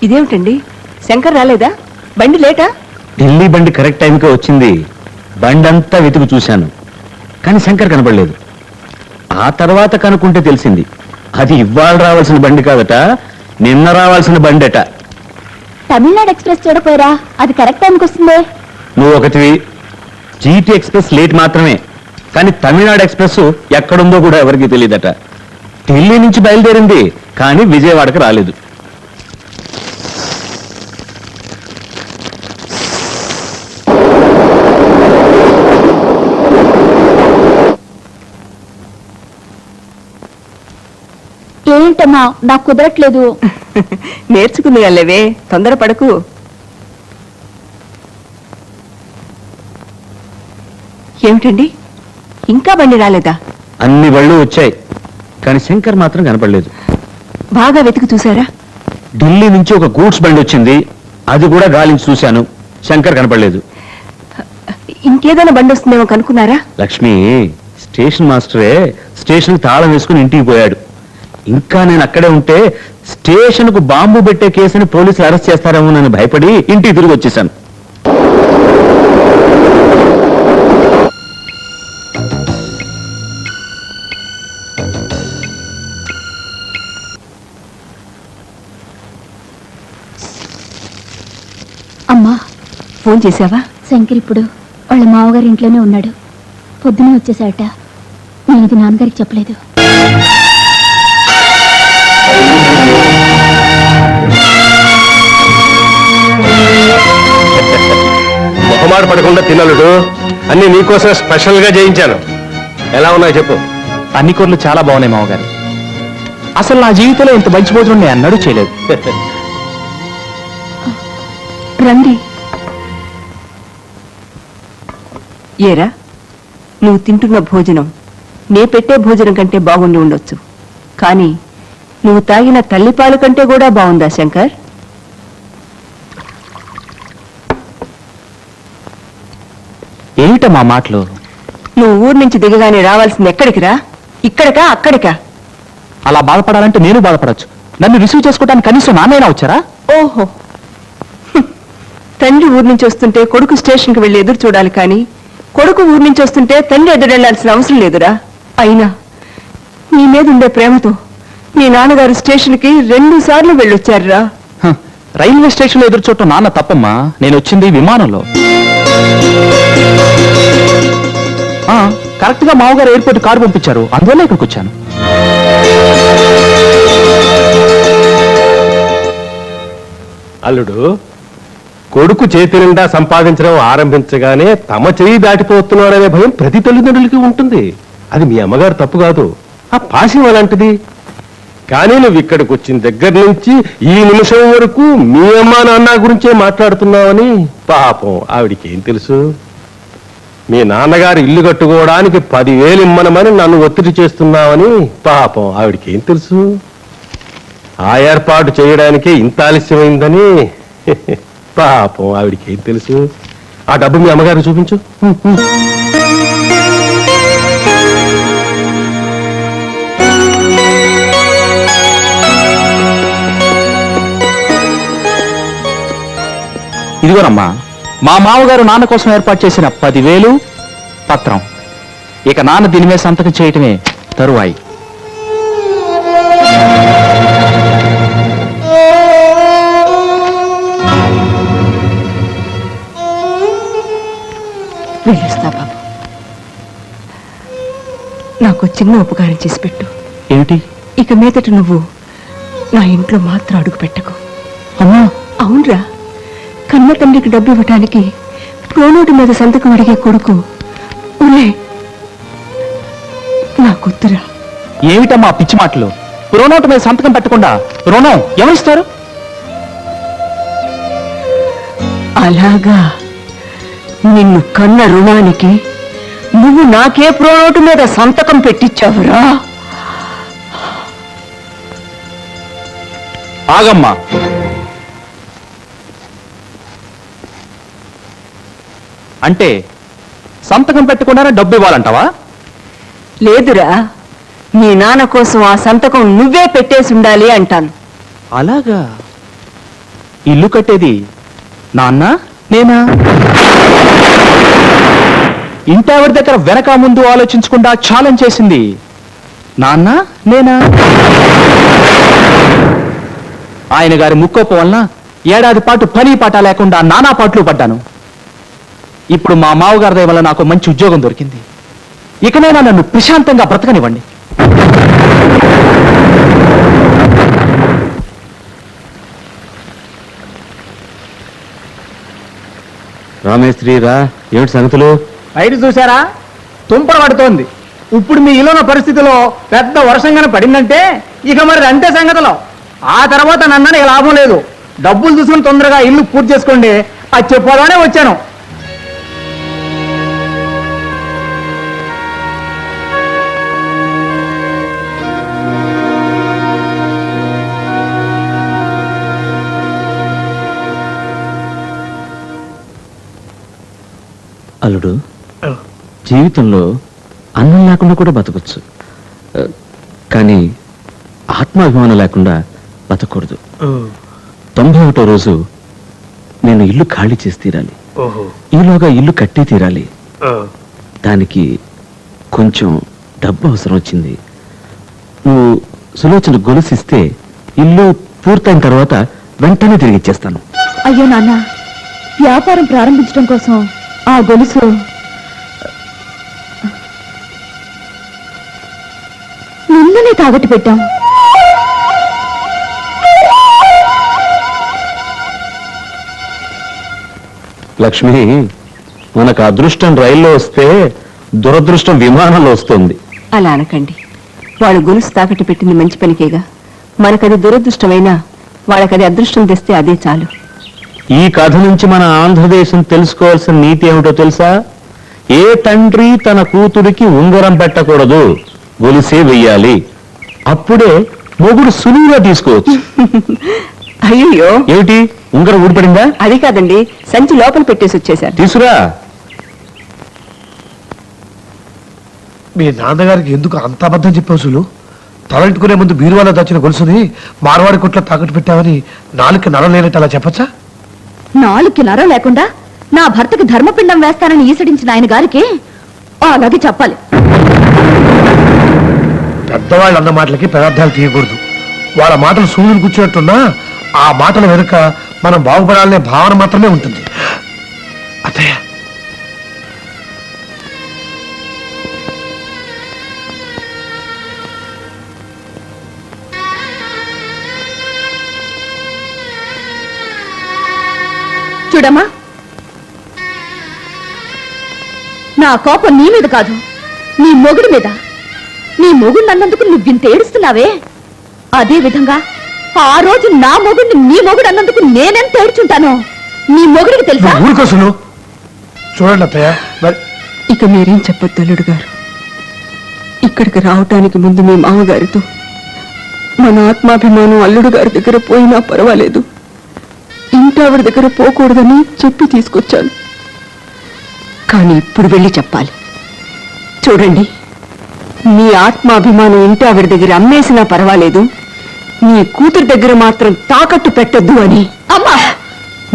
ఇదేమిటండి, శంకర్ రాలేదా? బండి లేటా? ఢిల్లీ బండి కరెక్ట్ టైంకే వచ్చింది. బండి అంతా వెతుకు చూశాను, కానీ శంకర్ కనపడలేదు. ఆ తర్వాత కనుక్కుంటే తెలిసింది అది ఇవాళ రావాల్సిన బండి కాదట, నిన్న రావాల్సిన బండట. తమిళనాడు ఎక్స్ప్రెస్ చూడపోయారా? అది కరెక్ట్ టైంకి వస్తుందే. నువ్వు ఒకటివి. జీటీ ఎక్స్ప్రెస్ లేట్ మాత్రమే, కానీ తమిళనాడు ఎక్స్ప్రెస్ ఎక్కడుందో కూడా ఎవరికి తెలియదట. ఢిల్లీ నుంచి బయలుదేరింది, కానీ విజయవాడకు రాలేదు. ఏంటమ్మా, నాకు కుదరట్లేదు. నేర్చుకుంది లేవే, తొందరపడకు. ఏమిటండి, ఇంకా బండి రాలేదా? అన్ని బళ్ళు వచ్చాయి, కానీ శంకర్ మాత్రం కనపడలేదు. బాగా వెతికి చూసారా? ఢిల్లీ నుంచి ఒక గూడ్స్ బండి వచ్చింది, అది కూడా గాలించి చూశాను, శంకర్ కనపడలేదు. ఇంకేదైనా బండి వస్తుందేమో కనుక్కున్నారా? లక్ష్మి, స్టేషన్ మాస్టరే స్టేషన్ తాళం వేసుకుని ఇంటికి పోయాడు. ఇంకా నేను అక్కడే ఉంటే స్టేషన్ కు బాంబు పెట్టే కేసుని పోలీసులు అరెస్ట్ చేస్తారేమో నన్ను భయపడి ఇంటికి తిరిగి వచ్చేసాను. అమ్మా, ఫోన్ చేసావా? శంకర్ ఇప్పుడు వాళ్ళ మామగారి ఇంట్లోనే ఉన్నాడు. పొద్దునే వచ్చేసాట. నేను ఇది నాన్నగారికి చెప్పలేదు. మొహమాట పడకుండా తినలుడు, అన్ని నీకోసం స్పెషల్ గా చేయించాను. ఎలా ఉన్నాయో చెప్పు. అన్ని కూరలు చాలా బాగున్నాయి మామగారు. అసలు నా జీవితంలో ఇంత మంచి భోజనం నేను అన్నడూ చేయలేదు. రండి. ఏరా, నువ్వు తింటున్న భోజనం నే పెట్టే భోజనం కంటే బాగుండి ఉండొచ్చు, కానీ నువ్వు తాగిన తల్లిపాలు కంటే కూడా బాగుందా శంకర్? ఏమిటమ్మా మాటలు? నువ్వు ఊరు నుంచి దిగగానే రావాల్సింది ఎక్కడికి రా? ఇక్కడికా అక్కడికా? అలా బాధపడాలంటే నేను బాధపడచ్చు. నన్ను రిసీవ్ చేసుకోవడానికి కనీసం నాన్నైనా వచ్చారా? ఓహో, తండ్రి ఊరు నుంచి వస్తుంటే కొడుకు స్టేషన్కి వెళ్ళి ఎదురు చూడాలి, కానీ కొడుకు ఊరు నుంచి వస్తుంటే తండ్రి ఎదురెళ్లాల్సిన అవసరం లేదురా. అయినా నీ మీద ఉండే ప్రేమతో మీ నాన్నగారు స్టేషన్కి 2 సార్లు వెళ్ళొచ్చారురా. రైల్వే స్టేషన్ లో ఎదురు చూడటం నాన్న తప్పమ్మా. నేను వచ్చింది విమానంలో. కరెక్ట్ గా మామగారు ఎయిర్పోర్ట్ కారు పంపించారు, అందువల్ల ఇక్కడికి వచ్చాను. అల్లుడు, కొడుకు చేతి నిండా సంపాదించడం ఆరంభించగానే తమ చెయ్యి దాటిపోతున్నాడనే భయం ప్రతి తల్లిదండ్రులకి ఉంటుంది. అది మీ అమ్మగారు తప్పు కాదు, ఆ పాశం అలాంటిది. కానీ నువ్వు ఇక్కడికి వచ్చిన దగ్గర నుంచి ఈ నిమిషం వరకు మీ అమ్మ నాన్న గురించే మాట్లాడుతున్నావని పాపం ఆవిడికి ఏం తెలుసు? మీ నాన్నగారు ఇల్లు కట్టుకోవడానికి 10,000 ఇమ్మనమని నన్ను ఒత్తిడి చేస్తున్నావని పాపం ఆవిడికి ఏం తెలుసు? ఆ ఏర్పాటు చేయడానికే ఇంత ఆలస్యమైందని పాపం ఆవిడికి ఏం తెలుసు? ఆ డబ్బు మీ అమ్మగారు చూపించు. ఇదిగోనమ్మా, మా మామగారు నాన్న కోసం ఏర్పాటు చేసిన 10,000 పత్రం. ఇక నాన్న దీని మీద సంతకం చేయటమే తరువాయి. వెళ్ళొస్తా బాబు. నాకు చిన్న ఉపకారం చేసి పెట్టు. ఏమిటి? ఇక మీదట నువ్వు నా ఇంట్లో మాత్రం అడుగు పెట్టకు. అమ్మా, అవునరా, కన్న తండ్రికి డబ్బు ఇవ్వటానికి ప్రోనోటు మీద సంతకం అడిగే కొడుకు ఒరే నా కూతురా. ఏమిటమ్మా పిచ్చి మాటలు? రుణోటు మీద సంతకం పెట్టకుండా రుణం ఎవరిస్తారు? అలాగా, నిన్ను కన్న రుణానికి నువ్వు నాకే ప్రోనోటు మీద సంతకం పెట్టించావురా? ఆగమ్మా, అంటే సంతకం పెట్టకుండానే డబ్బు ఇవ్వాలంటావా? లేదురా, నీ నాన్న కోసం ఆ సంతకం నువ్వే పెట్టేసి ఉండాలి అంటాను. అలాగా? ఇల్లు కట్టేది నాన్న నేనా? ఇంటావిడ దగ్గర వెనక ముందు ఆలోచించకుండా ఛాలెంజ్ చేసింది నాన్న నేనా? ఆయన గారి ముక్కోపం వలన ఏడాది పాటు పని పాట లేకుండా నానా పాటలు పడ్డాను. ఇప్పుడు మా మావగారి దయ వల్ల నాకు మంచి ఉద్యోగం దొరికింది. ఇకనైనా నన్ను ప్రశాంతంగా బ్రతకనివ్వండి. రామేశ్వరి రా, ఏమిటి సంగతులు? బయట చూసారా, తుంపర పడుతోంది. ఇప్పుడు మీ ఇల్లున్న పరిస్థితిలో పెద్ద వర్షంగానే పడిందంటే ఇక మరి అంతే సంగతిలో. ఆ తర్వాత నన్నని లాభం లేదు. డబ్బులు చూసుకుని తొందరగా ఇల్లు పూర్తి చేసుకోండి అది చెప్పాలనే వచ్చాను. అల్లుడు, జీవితంలో అన్నం లేకుండా కూడా బతకొచ్చు, కానీ ఆత్మాభిమానం లేకుండా బతకూడదు. 91వ రోజు నేను ఇల్లు ఖాళీ చేసి తీరాలి. ఈలోగా ఇల్లు కట్టి తీరాలి. దానికి కొంచెం డబ్బు అవసరం వచ్చింది. నువ్వు సులోచన గొలుసిస్తే ఇల్లు పూర్తయిన తర్వాత వెంటనే తిరిగి ఇచ్చేస్తాను. అయ్యో నాన్న, వ్యాపారం ప్రారంభించడం కోసం ఆ గొలుసు నిన్ననే తాగట్టు పెట్టాం. లక్ష్మి, మనకు అదృష్టం రైల్లో వస్తే దురదృష్టం విమానంలో వస్తుంది. అలా అనకండి. వాళ్ళు గొలుసు తాకట్టు పెట్టింది మంచి పనికేగా. మనకది దురదృష్టమైనా వాళ్ళకది అదృష్టం తెస్తే అదే చాలు. ఈ కథ నుంచి మన ఆంధ్రదేశం తెలుసుకోవాల్సిన నీతి ఏమిటో తెలుసా? ఏ తండ్రి తన కూతురికి ఉంగరం పెట్టకూడదు, గొలుసే వెయ్యాలి. అప్పుడే మొగుడు సులువుగా తీసుకోవచ్చు. అయ్యో, ఏమిటి ఉంగరం ఊడిపడిందా? అది కాదండి, సంచి లోపల పెట్టేసి వచ్చేశారు. తీసురా. మీ నాన్నగారికి ఎందుకు అంత అబద్ధం చెప్పావు సులు? తలంటుకునే ముందు బీరువాలో దాచిన గొలుసుని మార్వాడి కొట్లో తాకట్టు పెట్టావని నాలుగు నడలేనట్టు అలా చెప్పచ్చా? నాలుగుకి నరం లేకుండా నా భర్తకి ధర్మపిండం వేస్తానని ఈసడించిన ఆయన గారికి అలాగే చెప్పాలి. పెద్దవాళ్ళు అన్న మాటలకి పదార్థాలు తీయకూడదు. వాళ్ళ మాటలు సూర్యుని కూర్చున్నట్టున్నా ఆ మాటల వెనుక మనం బాగుపడాలనే భావన మాత్రమే ఉంటుంది. అత్తయ్య, చూడమ్మా, నా కోపం నీ మీద కాదు, నీ మొగుడి మీద. నీ మొగుడు అన్నందుకు నువ్వింత ఏడుస్తున్నావే, అదే విధంగా ఆ రోజు నా మొగుడిని నీ మొగుడు అన్నందుకు నేనెంత ఏడ్చుంటానో నీ మొగుడికి తెలుసా? నువ్వు ఊరుకో సులు. చూడండి అత్తయ్య, మరి ఇక మీరేం చెప్పొద్దు అల్లుడు గారు. ఇక్కడికి రావటానికి ముందు మీ మామగారితో మన ఆత్మాభిమానం అల్లుడు గారి దగ్గర పోయినా పర్వాలేదు, ఇంటావిడ దగ్గర పోకూడదని చెప్పి తీసుకొచ్చాను. కానీ ఇప్పుడు వెళ్ళి చెప్పాలి. చూడండి, మీ ఆత్మాభిమానం ఇంటావిడ దగ్గర అమ్మేసినా పర్వాలేదు, నీ కూతురు దగ్గర మాత్రం తాకట్టు పెట్టొద్దు అని. అమ్మా,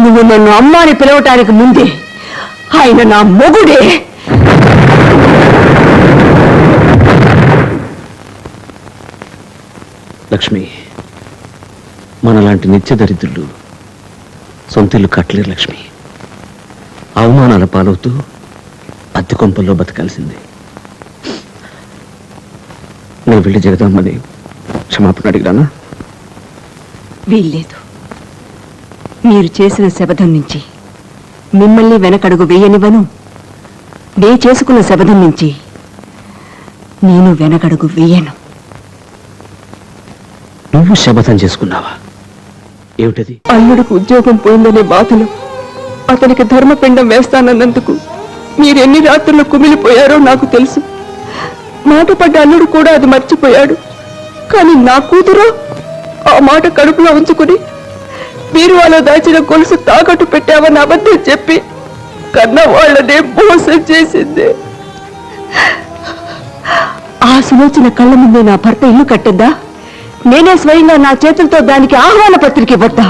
నువ్వు నన్ను అమ్మ అని పిలవటానికి ముందే ఆయన నా మొగుడే. లక్ష్మి, మనలాంటి నిత్య దరిద్రులు సొంతిల్లు కట్టలేరు లక్ష్మి. అవమానాల పాలవుతూ అద్దె కొంపల్లో బతకాల్సిందే. నేను వెళ్ళి జగదామని క్షమాపణ అడిగానా? వీల్లేదు. మీరు చేసిన శబదం నుంచి మిమ్మల్ని వెనకడుగు వేయనివ్వను, నే చేసుకున్న శబదం నుంచి నేను వెనకడుగు వేయను. నువ్వు శపథం చేసుకున్నావా? ఏమిటది? అల్లుడికి ఉద్యోగం పోయిందనే బాధలో అతనికి ధర్మపిండం వేస్తానన్నందుకు మీరెన్ని రాత్రులు కుమిలిపోయారో నాకు తెలుసు. మాట పడ్డ అల్లుడు కూడా అది మర్చిపోయాడు. కానీ నా కూతురు ఆ మాట కడుపులో ఉంచుకుని బీరువాలో దాచిన గొలుసు తాకట్టు పెట్టావని అబద్ధం చెప్పి కన్న వాళ్ళనే మోసం చేసింది. ఆ సులోచన కళ్ళ ముందే నా భర్త ఇల్లు కట్టద్దా? నేనే స్వయంగా నా చేతులతో దానికి ఆహ్వాన పత్రిక ఇవ్వద్దా?